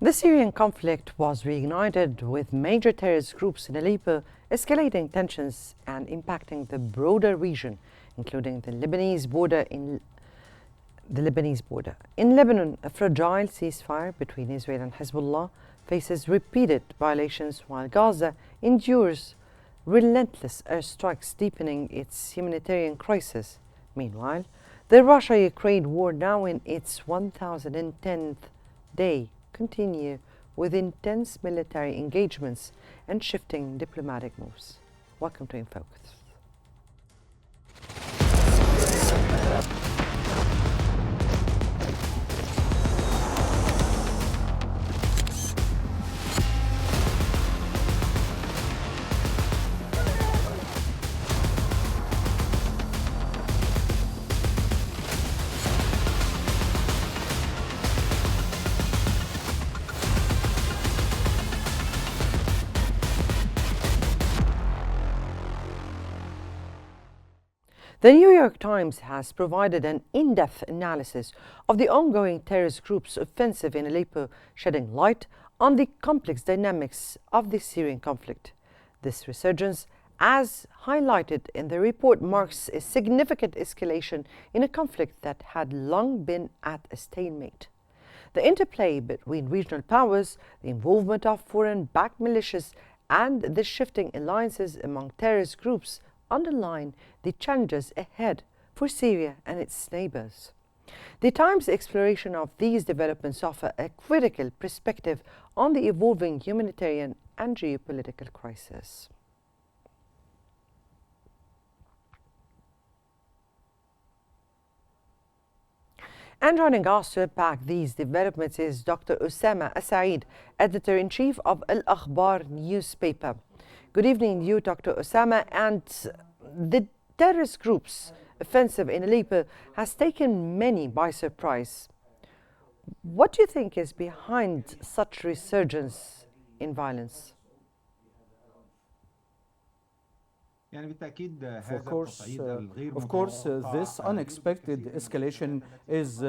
The Syrian conflict was reignited with major terrorist groups in Aleppo escalating tensions and impacting the broader region, including the Lebanese border. In Lebanon, a fragile ceasefire between Israel and Hezbollah faces repeated violations, while Gaza endures relentless airstrikes, deepening its humanitarian crisis. Meanwhile, the Russia-Ukraine war, now in its 1010th day, continue with intense military engagements and shifting diplomatic moves. Welcome to InFocus. The New York Times has provided an in-depth analysis of the ongoing terrorist group's offensive in Aleppo, shedding light on the complex dynamics of the Syrian conflict. This resurgence, as highlighted in the report, marks a significant escalation in a conflict that had long been at a stalemate. The interplay between regional powers, the involvement of foreign-backed militias, and the shifting alliances among terrorist groups underline the challenges ahead for Syria and its neighbors. The Times' exploration of these developments offers a critical perspective on the evolving humanitarian and geopolitical crisis. And joining us to unpack these developments is Dr. Osama Assaid, Editor-in-Chief of Al-Akhbar newspaper. Good evening to you, Dr. Osama. And the terrorist group's offensive in Aleppo has taken many by surprise. What do you think is behind such resurgence in violence? Of course, this unexpected escalation is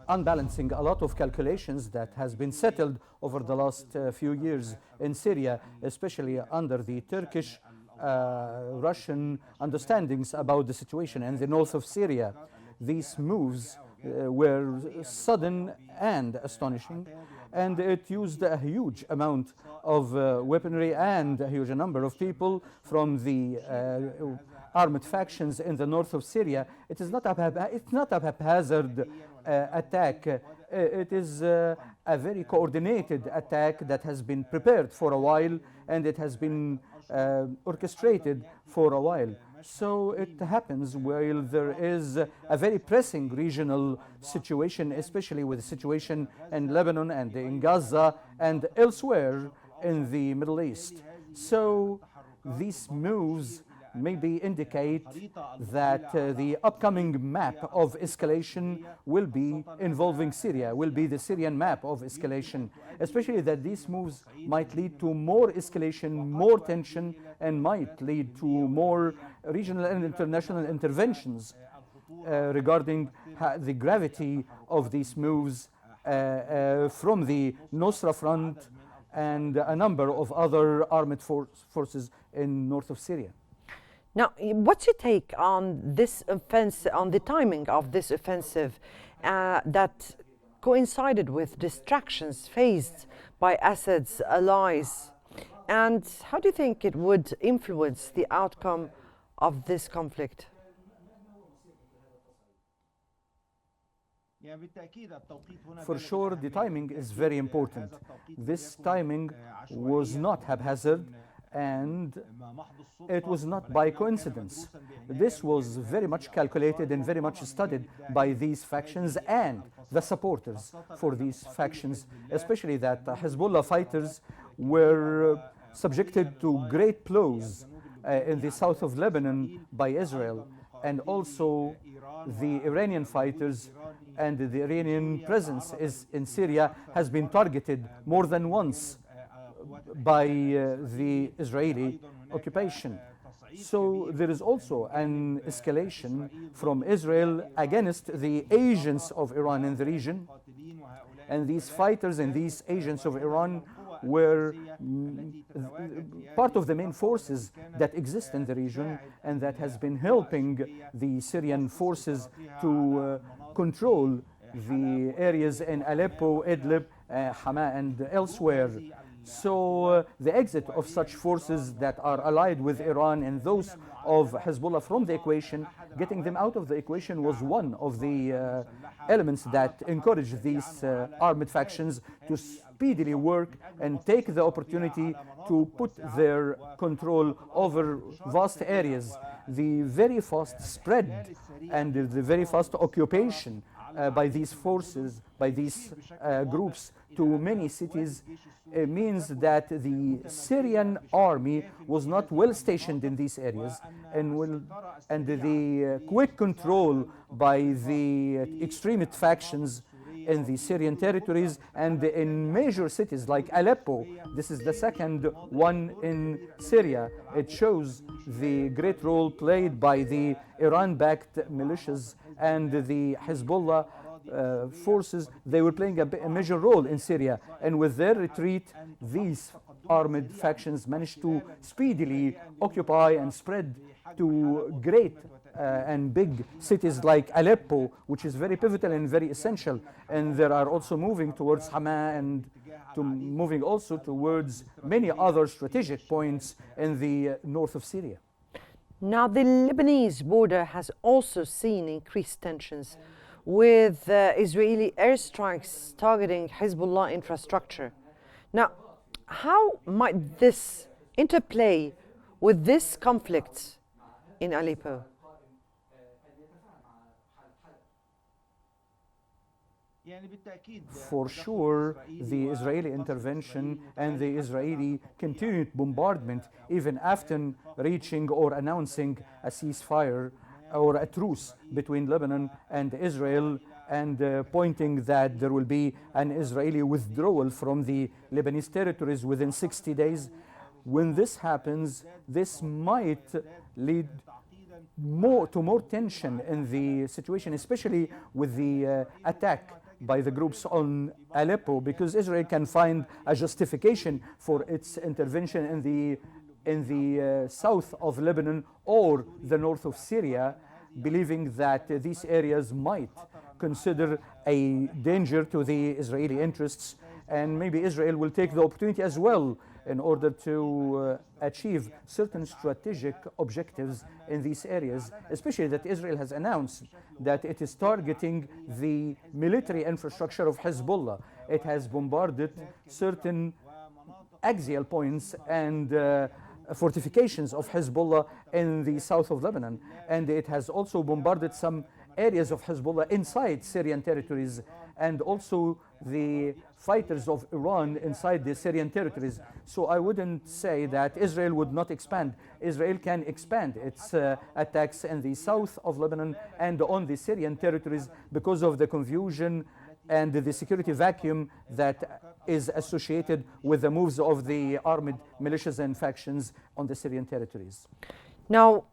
unbalancing a lot of calculations that has been settled over the last few years in Syria, especially under the Turkish Russian understandings about the situation in the north of Syria. These moves were sudden and astonishing, and it used a huge amount of weaponry and a huge number of people from the armed factions in the north of Syria. It's not a haphazard attack. It is a very coordinated attack that has been prepared for a while, and it has been orchestrated for a while. So it happens while there is a very pressing regional situation, especially with the situation in Lebanon and in Gaza and elsewhere in the Middle East. So these moves maybe indicate that the upcoming map of escalation will be involving Syria, will be the Syrian map of escalation, especially that these moves might lead to more escalation, more tension, and might lead to more regional and international interventions regarding the gravity of these moves from the Nusra Front and a number of other armed forces in north of Syria. Now, what's your take on this offensive, on the timing of this offensive that coincided with distractions faced by Assad's allies? And how do you think it would influence the outcome of this conflict? For sure, the timing is very important. This timing was not haphazard, and it was not by coincidence. This was very much calculated and very much studied by these factions and the supporters for these factions, especially that Hezbollah fighters were subjected to great blows in the south of Lebanon by Israel, and also the Iranian fighters and the Iranian presence in Syria has been targeted more than once by the Israeli occupation. So there is also an escalation from Israel against the agents of Iran in the region, And these fighters and these agents of Iran were part of the main forces that exist in the region and that has been helping the Syrian forces to control the areas in Aleppo, Idlib, Hama, and elsewhere. So the exit of such forces that are allied with Iran and those of Hezbollah from the equation, getting them out of the equation was one of the elements that encouraged these armed factions to speedily work and take the opportunity to put their control over vast areas. The very fast spread and the very fast occupation by these forces, by these groups to many cities means that the Syrian army was not well stationed in these areas, and the quick control by the extremist factions in the Syrian territories and in major cities like Aleppo. This is the second one in Syria. It shows the great role played by the Iran-backed militias and the Hezbollah forces. They were playing a major role in Syria, and with their retreat, these armed factions managed to speedily occupy and spread to great and big cities like Aleppo, which is very pivotal and very essential. And they are also moving towards Hama and moving also towards many other strategic points in the north of Syria. Now, the Lebanese border has also seen increased tensions with Israeli airstrikes targeting Hezbollah infrastructure. Now, how might this interplay with this conflict in Aleppo? For sure, the Israeli intervention and the Israeli continued bombardment, even after reaching or announcing a ceasefire or a truce between Lebanon and Israel, and pointing that there will be an Israeli withdrawal from the Lebanese territories within 60 days. When this happens, this might lead to more tension in the situation, especially with the attack by the groups on Aleppo, because Israel can find a justification for its intervention in the south of Lebanon or the north of Syria, believing that these areas might consider a danger to the Israeli interests, and maybe Israel will take the opportunity as well in order to achieve certain strategic objectives in these areas, especially that Israel has announced that it is targeting the military infrastructure of Hezbollah. It has bombarded certain axial points and fortifications of Hezbollah in the south of Lebanon, and it has also bombarded some areas of Hezbollah inside Syrian territories, and also the fighters of Iran inside the Syrian territories. So I wouldn't say that Israel would not expand. Israel can expand its attacks in the south of Lebanon and on the Syrian territories because of the confusion and the security vacuum that is associated with the moves of the armed militias and factions on the Syrian territories. Now,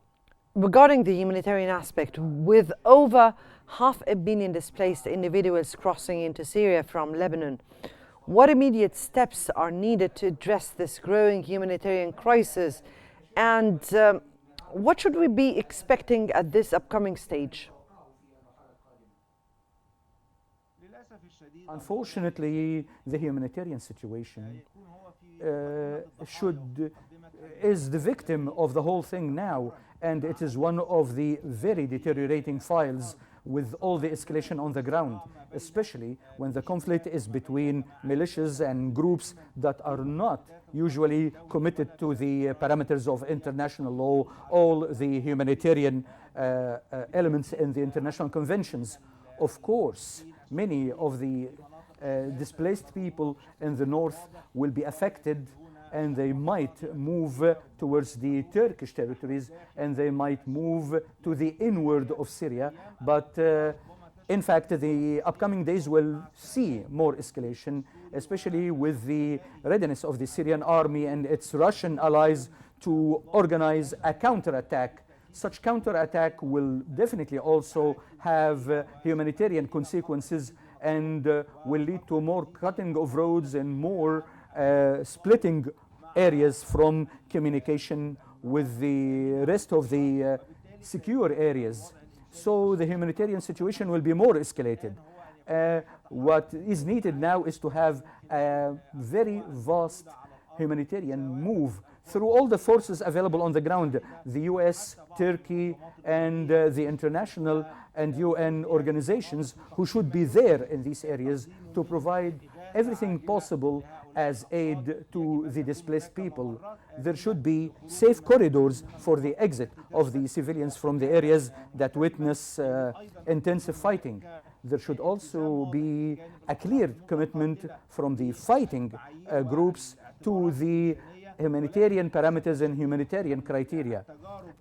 regarding the humanitarian aspect, with over 500 million displaced individuals crossing into Syria from Lebanon, what immediate steps are needed to address this growing humanitarian crisis, and what should we be expecting at this upcoming stage? Unfortunately, the humanitarian situation is the victim of the whole thing now, and it is one of the very deteriorating files with all the escalation on the ground, especially when the conflict is between militias and groups that are not usually committed to the parameters of international law, all the humanitarian elements in the international conventions. Of course, many of the displaced people in the north will be affected, and they might move towards the Turkish territories, and they might move to the inward of Syria. But in fact, the upcoming days will see more escalation, especially with the readiness of the Syrian army and its Russian allies to organize a counterattack. Such counterattack will definitely also have humanitarian consequences, and will lead to more cutting of roads and more splitting areas from communication with the rest of the secure areas. So the humanitarian situation will be more escalated. What is needed now is to have a very vast humanitarian move through all the forces available on the ground, the US, Turkey, and the international and UN organizations who should be there in these areas to provide everything possible as aid to the displaced people. There should be safe corridors for the exit of the civilians from the areas that witness intensive fighting. There should also be a clear commitment from the fighting groups to the humanitarian parameters and humanitarian criteria.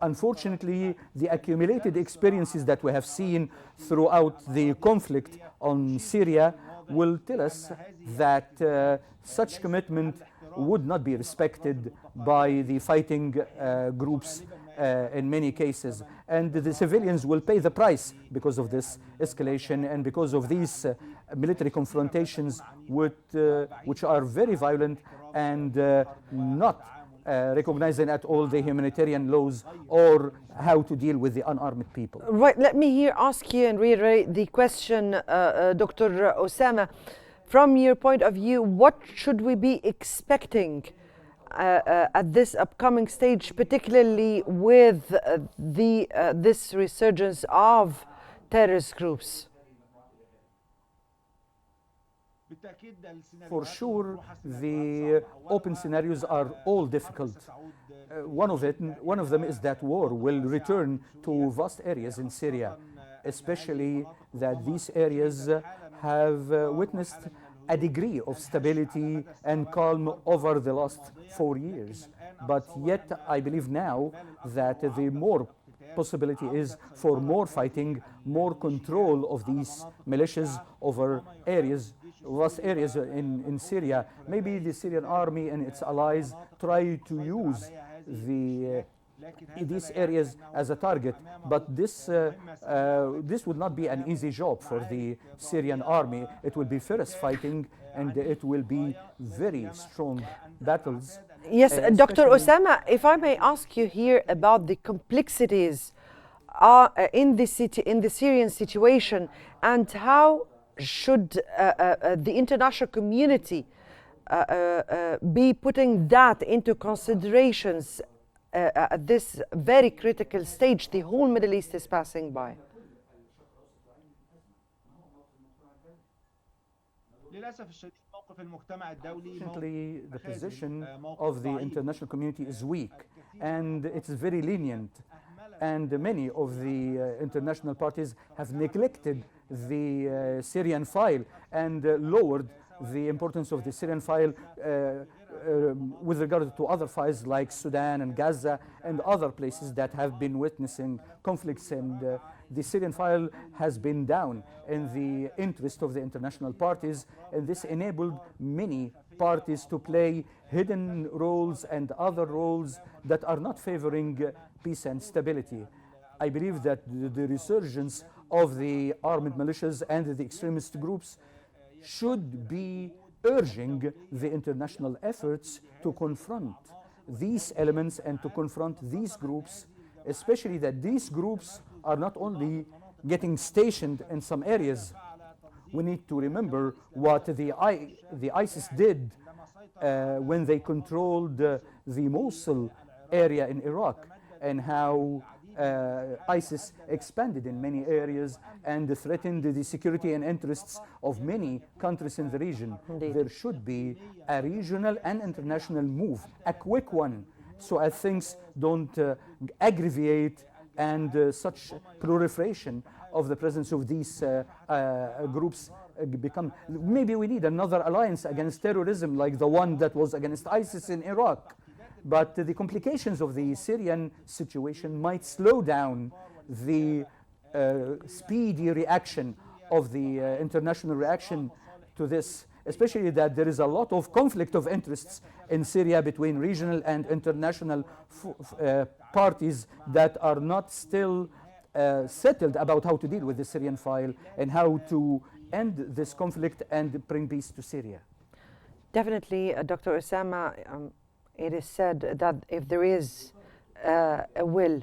Unfortunately, the accumulated experiences that we have seen throughout the conflict on Syria will tell us that such commitment would not be respected by the fighting groups in many cases. And the civilians will pay the price because of this escalation and because of these military confrontations which are very violent and not recognizing at all the humanitarian laws or how to deal with the unarmed people. Right, let me here ask you and reiterate the question, Dr. Osama. From your point of view, what should we be expecting at this upcoming stage, particularly with this resurgence of terrorist groups? For sure, the open scenarios are all difficult. One of them is that war will return to vast areas in Syria, especially that these areas have witnessed a degree of stability and calm over the last 4 years. But yet, I believe now that the more possibility is for more fighting, more control of these militias over areas, vast areas in Syria. Maybe the Syrian army and its allies try to use these areas as a target, but this would not be an easy job for the Syrian army. It will be fierce fighting and it will be very strong battles. Yes, Dr. Osama, if I may ask you here about the complexities in the Syrian situation, and how should the international community be putting that into considerations at this very critical stage the whole Middle East is passing by? Unfortunately, the position of the international community is weak and it's very lenient, and many of the international parties have neglected the Syrian file and lowered the importance of the Syrian file with regard to other files like Sudan and Gaza and other places that have been witnessing conflicts, and the Syrian file has been down in the interest of the international parties, and this enabled many parties to play hidden roles and other roles that are not favoring peace and stability. I believe that the resurgence of the armed militias and the extremist groups should be urging the international efforts to confront these elements and to confront these groups, especially that these groups are not only getting stationed in some areas. We need to remember what the ISIS did when they controlled the Mosul area in Iraq, and how ISIS expanded in many areas and threatened the security and interests of many countries in the region. Indeed. There should be a regional and international move, a quick one, so as things don't aggravate and such proliferation of the presence of these groups become. Maybe we need another alliance against terrorism like the one that was against ISIS in Iraq. But the complications of the Syrian situation might slow down the speedy reaction of the international reaction to this, especially that there is a lot of conflict of interests in Syria between regional and international parties that are not still settled about how to deal with the Syrian file and how to end this conflict and bring peace to Syria. Definitely, Dr. Osama, it is said that if there is a will,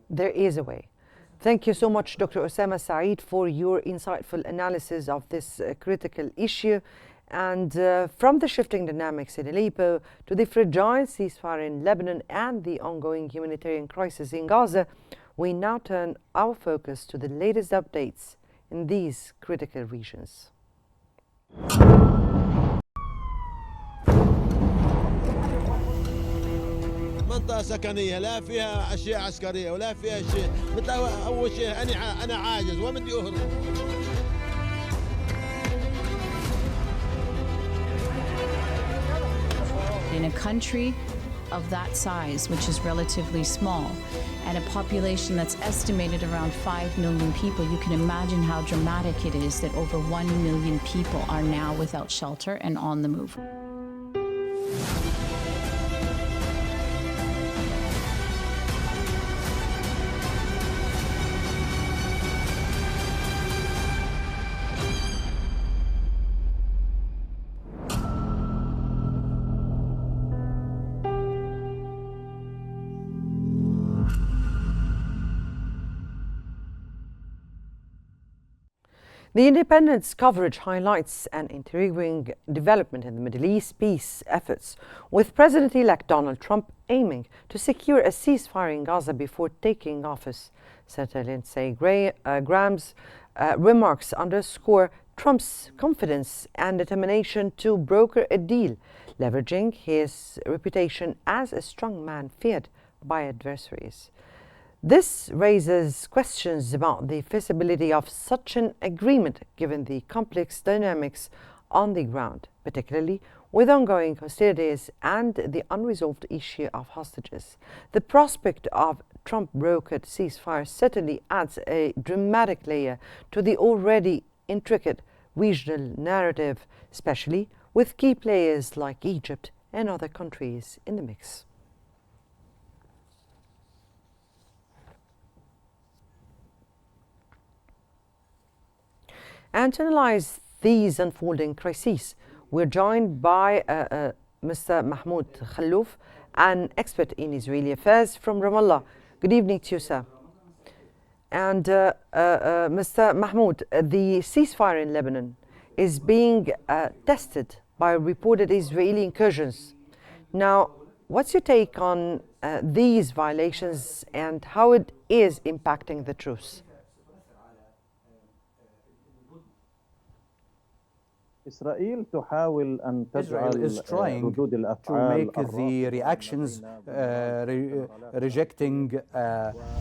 there is a way. Thank you so much, Dr. Osama Saeed, for your insightful analysis of this critical issue. And from the shifting dynamics in Aleppo to the fragile ceasefire in Lebanon and the ongoing humanitarian crisis in Gaza, we now turn our focus to the latest updates in these critical regions. منطقة سكنية لا فيها أشياء عسكرية ولا فيها شيء. أول شيء أنا عاجز ومن بدي أهرب. In a country of that size, which is relatively small, and a population that's estimated around 5 million people, you can imagine how dramatic it is that over 1 million people are now without shelter and on the move. The Independent's coverage highlights an intriguing development in the Middle East peace efforts, with President-elect Donald Trump aiming to secure a ceasefire in Gaza before taking office. Senator Lindsey Graham's remarks underscore Trump's confidence and determination to broker a deal, leveraging his reputation as a strongman feared by adversaries. This raises questions about the feasibility of such an agreement given the complex dynamics on the ground, particularly with ongoing hostilities and the unresolved issue of hostages. The prospect of Trump-brokered ceasefire certainly adds a dramatic layer to the already intricate regional narrative, especially with key players like Egypt and other countries in the mix. And to analyze these unfolding crises, we're joined by Mr. Mahmoud Khallouf, an expert in Israeli affairs from Ramallah. Good evening to you, sir. And Mr. Mahmoud, the ceasefire in Lebanon is being tested by reported Israeli incursions. Now, what's your take on these violations and how it is impacting the truce? Israel is trying to make the reactions rejecting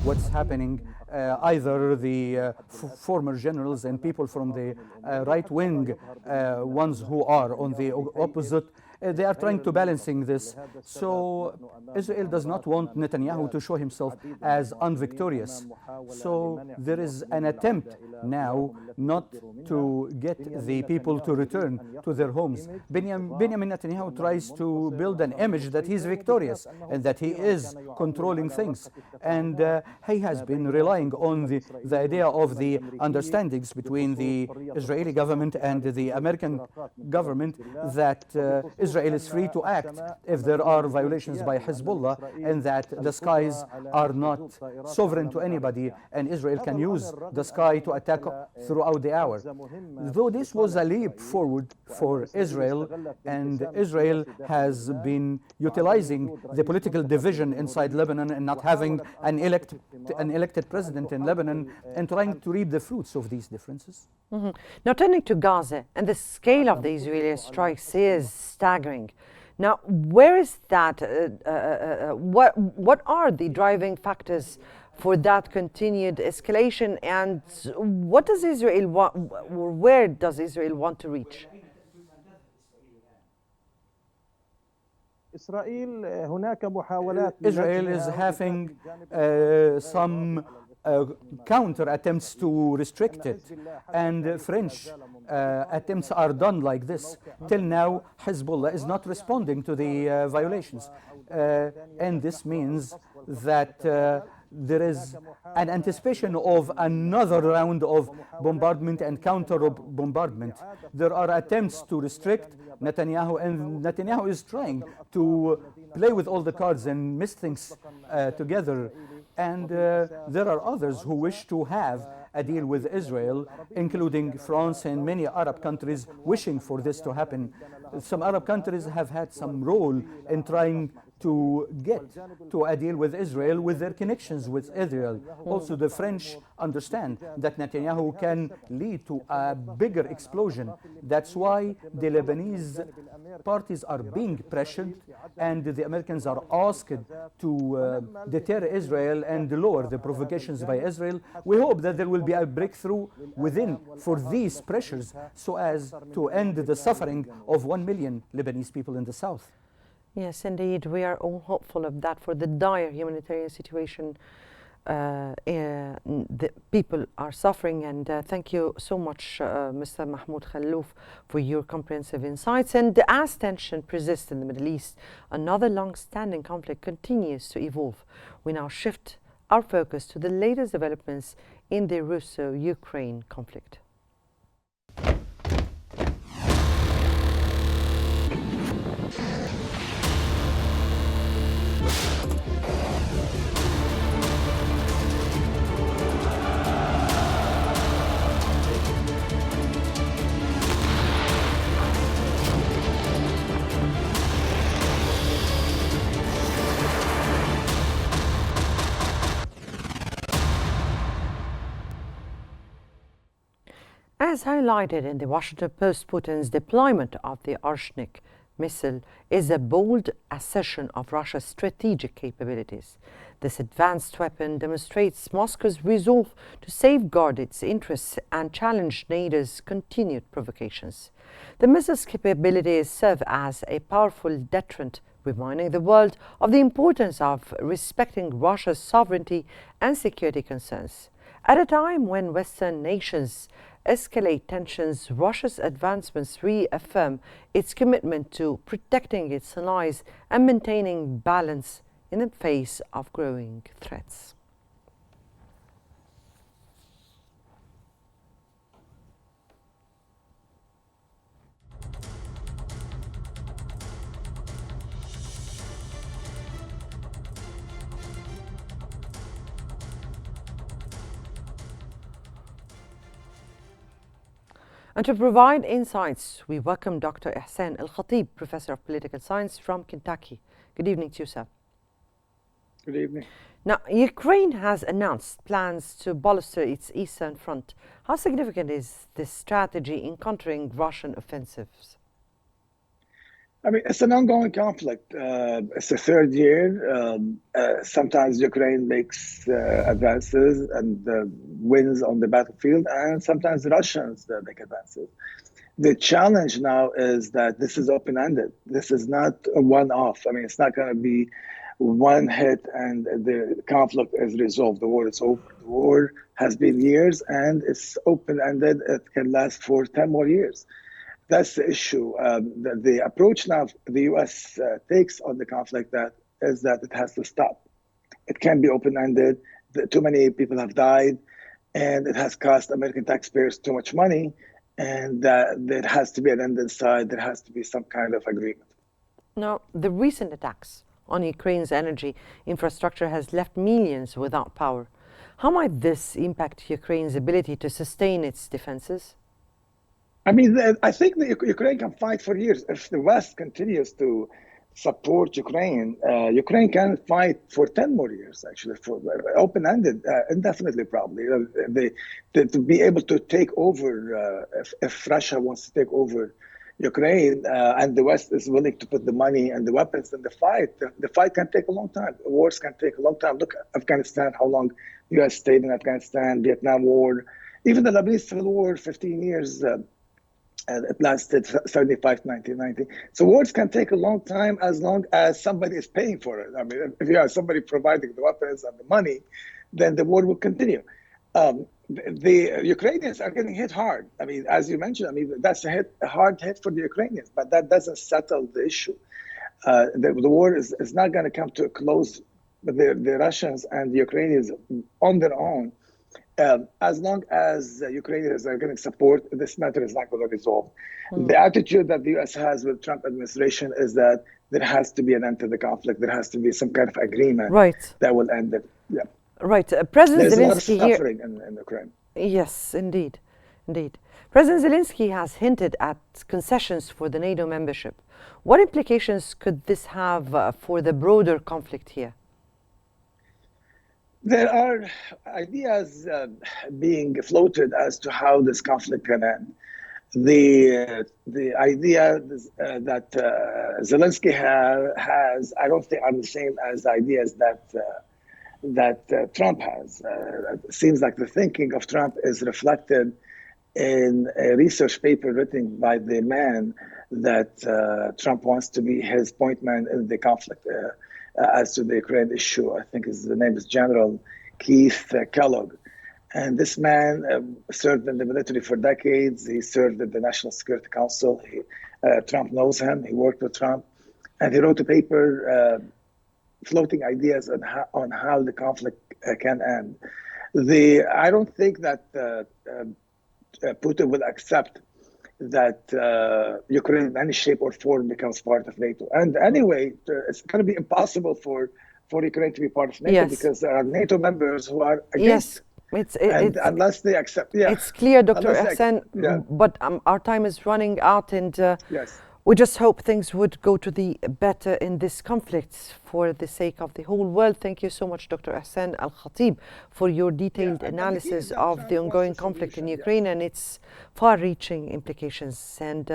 what's happening. Either the former generals and people from the right-wing ones who are on the opposite, they are trying to balancing this. So Israel does not want Netanyahu to show himself as unvictorious. So there is an attempt now not to get the people to return to their homes. Benjamin Netanyahu tries to build an image that he's victorious and that he is controlling things. And he has been relying on the idea of the understandings between the Israeli government and the American government that Israel is free to act if there are violations by Hezbollah, and that the skies are not sovereign to anybody, and Israel can use the sky to attack throughout the hour. Though this was a leap forward for Israel, and Israel has been utilizing the political division inside Lebanon and not having an elected president in Lebanon, and trying to reap the fruits of these differences. Now, turning to Gaza, and the scale of the Israeli strikes is staggering. Now, where is that? What are the driving factors for that continued escalation, and what does Israel want, or where does Israel want to reach? Israel is having some counter attempts to restrict it, and French attempts are done like this. Till now, Hezbollah is not responding to the violations, and this means that there is an anticipation of another round of bombardment and counter-bombardment. There are attempts to restrict Netanyahu, and Netanyahu is trying to play with all the cards and mix things together. And there are others who wish to have a deal with Israel, including France and many Arab countries wishing for this to happen. Some Arab countries have had some role in trying to get to a deal with Israel with their connections with Israel. Also, the French understand that Netanyahu can lead to a bigger explosion. That's why the Lebanese parties are being pressured, and the Americans are asked to deter Israel and lower the provocations by Israel. We hope that there will be a breakthrough within for these pressures so as to end the suffering of 1 million Lebanese people in the south. Yes, indeed. We are all hopeful of that for the dire humanitarian situation the people are suffering. And thank you so much, Mr. Mahmoud Khallouf, for your comprehensive insights. And as tension persists in the Middle East, another long-standing conflict continues to evolve. We now shift our focus to the latest developments in the Russo-Ukraine conflict. As highlighted in the Washington Post, Putin's deployment of the Oryshnik missile is a bold assertion of Russia's strategic capabilities. This advanced weapon demonstrates Moscow's resolve to safeguard its interests and challenge NATO's continued provocations. The missile's capabilities serve as a powerful deterrent, reminding the world of the importance of respecting Russia's sovereignty and security concerns. At a time when Western nations escalate tensions, Russia's advancements reaffirm its commitment to protecting its allies and maintaining balance in the face of growing threats. And to provide insights, we welcome Dr. Ihsan Al-Khatib, Professor of Political Science from Kentucky. Good evening to you, sir. Good evening. Now, Ukraine has announced plans to bolster its eastern front. How significant is this strategy in countering Russian offensives? I mean, it's an ongoing conflict. It's the third year. Sometimes Ukraine makes advances and wins on the battlefield, and sometimes the Russians make advances. The challenge now is that this is open-ended. This is not a one-off. I mean, it's not going to be one hit and the conflict is resolved. The war is over. The war has been years, and it's open-ended. It can last for 10 more years. That's the issue. The approach now the U.S. Takes on the conflict is that it has to stop. It can't be open-ended. Too many people have died, and it has cost American taxpayers too much money, and there has to be an end in sight. There has to be some kind of agreement. Now, the recent attacks on Ukraine's energy infrastructure has left millions without power. How might this impact Ukraine's ability to sustain its defenses? I mean, I think Ukraine can fight for years. If the West continues to support Ukraine, Ukraine can fight for 10 more years, actually, for open-ended, indefinitely, probably. To be able to take over, if Russia wants to take over Ukraine, and the West is willing to put the money and the weapons in the fight can take a long time. Wars can take a long time. Look at Afghanistan, how long the U.S. stayed in Afghanistan, Vietnam War, even the Lebanese Civil War, 15 years. And it lasted 75 to 1990. So wars can take a long time as long as somebody is paying for it. I mean, if you have somebody providing the weapons and the money, then the war will continue. The Ukrainians are getting hit hard. I mean, as you mentioned, I mean, that's a hard hit for the Ukrainians, but that doesn't settle the issue. The war is not going to come to a close but the Russians and the Ukrainians on their own, as long as Ukrainians are getting support, this matter is not going to resolve. The attitude that the U.S. has with Trump administration is that there has to be an end to the conflict. There has to be some kind of agreement that will end it. Yeah. Right. President There's Zelensky a lot of suffering in Ukraine. Yes, indeed. Indeed. President Zelensky has hinted at concessions for the NATO membership. What implications could this have for the broader conflict here? There are ideas being floated as to how this conflict can end. The idea that Zelensky has, I don't think are the same as the ideas that Trump has. It seems like the thinking of Trump is reflected in a research paper written by the man that Trump wants to be his point man in the conflict as to the Ukraine issue. I think the name is General Keith Kellogg. And this man served in the military for decades. He served in the National Security Council. Trump knows him. He worked with Trump. And he wrote a paper floating ideas on how the conflict can end. I don't think that Putin will accept that Ukraine in any shape or form becomes part of NATO. And anyway, it's going to be impossible for Ukraine to be part of NATO because there are NATO members who are against. It's unless they accept, it's clear, Dr. Hassan, but our time is running out, and we just hope things would go to the better in this conflict for the sake of the whole world. Thank you so much, Dr. Hassan Al-Khatib, for your detailed analysis of the ongoing conflict in Ukraine and its far-reaching implications. And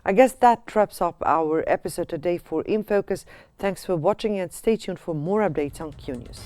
I guess that wraps up our episode today for In Focus. Thanks for watching and stay tuned for more updates on Qnews.